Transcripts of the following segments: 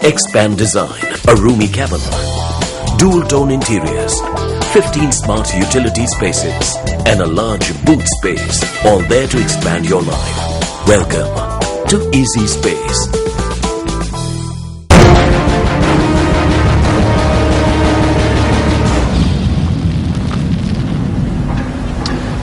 Expand design, a roomy cabin, dual-tone interiors, 15 smart utility spaces, and a large boot space, all there to expand your life. Welcome to Easy Space.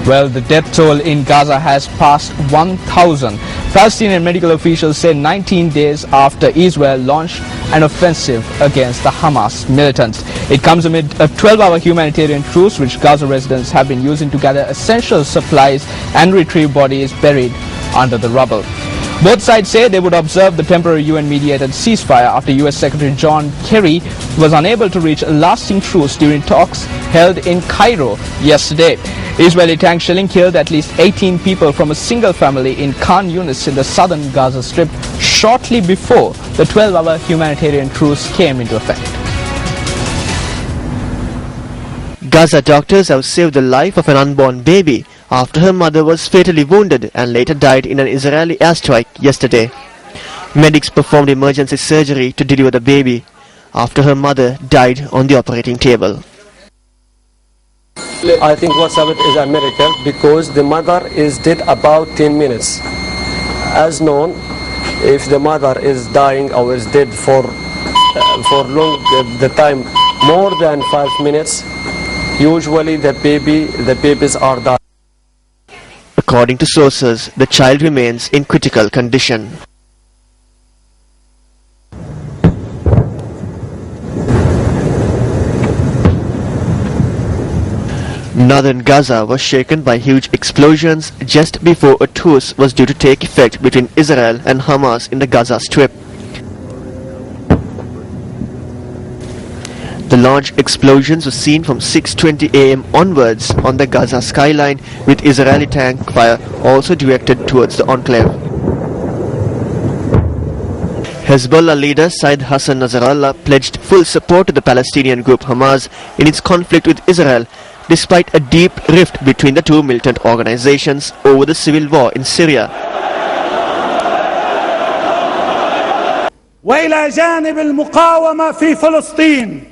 Well, the death toll in Gaza has passed 1,000. Palestinian medical officials say 19 days after Israel launched an offensive against the Hamas militants. It comes amid a 12-hour humanitarian truce which Gaza residents have been using to gather essential supplies and retrieve bodies buried under the rubble. Both sides say they would observe the temporary UN-mediated ceasefire after US Secretary John Kerry was unable to reach a lasting truce during talks held in Cairo yesterday. Israeli tank shelling killed at least 18 people from a single family in Khan Yunis in the southern Gaza Strip shortly before the 12-hour humanitarian truce came into effect. Gaza doctors have saved the life of an unborn baby after her mother was fatally wounded and later died in an Israeli airstrike yesterday. Medics performed emergency surgery to deliver the baby after her mother died on the operating table. I think what's happened is a miracle because the mother is dead about 10 minutes. As known, if the mother is dying or is dead for the time more than 5 minutes, usually the babies are dying. According to sources, the child remains in critical condition. Northern Gaza was shaken by huge explosions just before a truce was due to take effect between Israel and Hamas in the Gaza Strip. The large explosions were seen from 6:20 a.m. onwards on the Gaza skyline, with Israeli tank fire also directed towards the enclave. Hezbollah leader Said Hassan Nasrallah pledged full support to the Palestinian group Hamas in its conflict with Israel, despite a deep rift between the two militant organizations over the civil war in Syria. وإلى جانب المقاومة في فلسطين.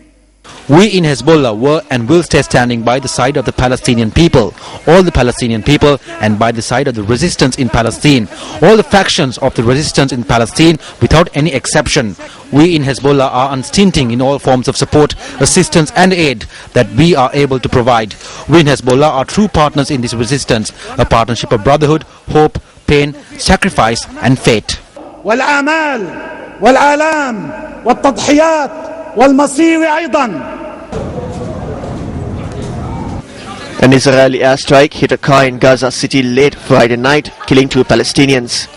We in Hezbollah were and will stay standing by the side of the Palestinian people, all the Palestinian people, and by the side of the resistance in Palestine, all the factions of the resistance in Palestine without any exception. We in Hezbollah are unstinting in all forms of support, assistance and aid that we are able to provide. We in Hezbollah are true partners in this resistance, a partnership of brotherhood, hope, pain, sacrifice and fate. والآمال والآلام والتضحيات والمصير أيضا. An Israeli airstrike hit a car in Gaza City late Friday night, killing 2 Palestinians.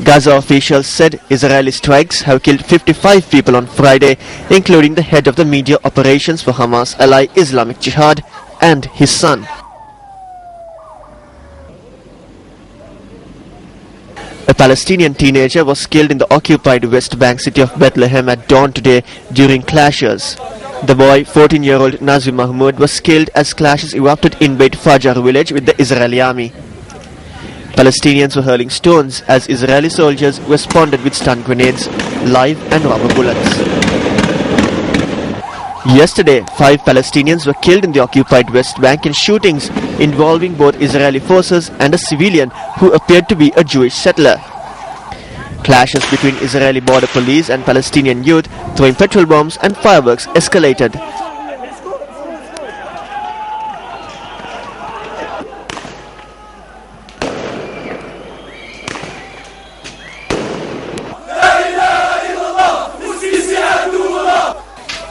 Gaza officials said Israeli strikes have killed 55 people on Friday, including the head of the media operations for Hamas ally Islamic Jihad and his son. A Palestinian teenager was killed in the occupied West Bank city of Bethlehem at dawn today during clashes. The boy, 14-year-old Nazim Mahmoud, was killed as clashes erupted in Beit Fajar village with the Israeli army. Palestinians were hurling stones as Israeli soldiers responded with stun grenades, live and rubber bullets. Yesterday, 5 Palestinians were killed in the occupied West Bank in shootings involving both Israeli forces and a civilian who appeared to be a Jewish settler. Clashes between Israeli border police and Palestinian youth throwing petrol bombs and fireworks escalated.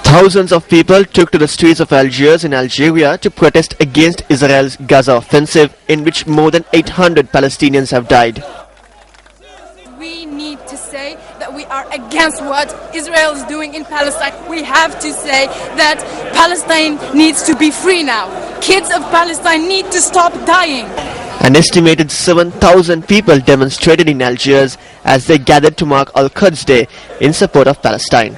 Thousands of people took to the streets of Algiers in Algeria to protest against Israel's Gaza offensive, in which more than 800 Palestinians have died. We need to say that we are against what Israel is doing in Palestine. We have to say that Palestine needs to be free now. Kids of Palestine need to stop dying. An estimated 7,000 people demonstrated in Algiers as they gathered to mark Al-Quds Day in support of Palestine.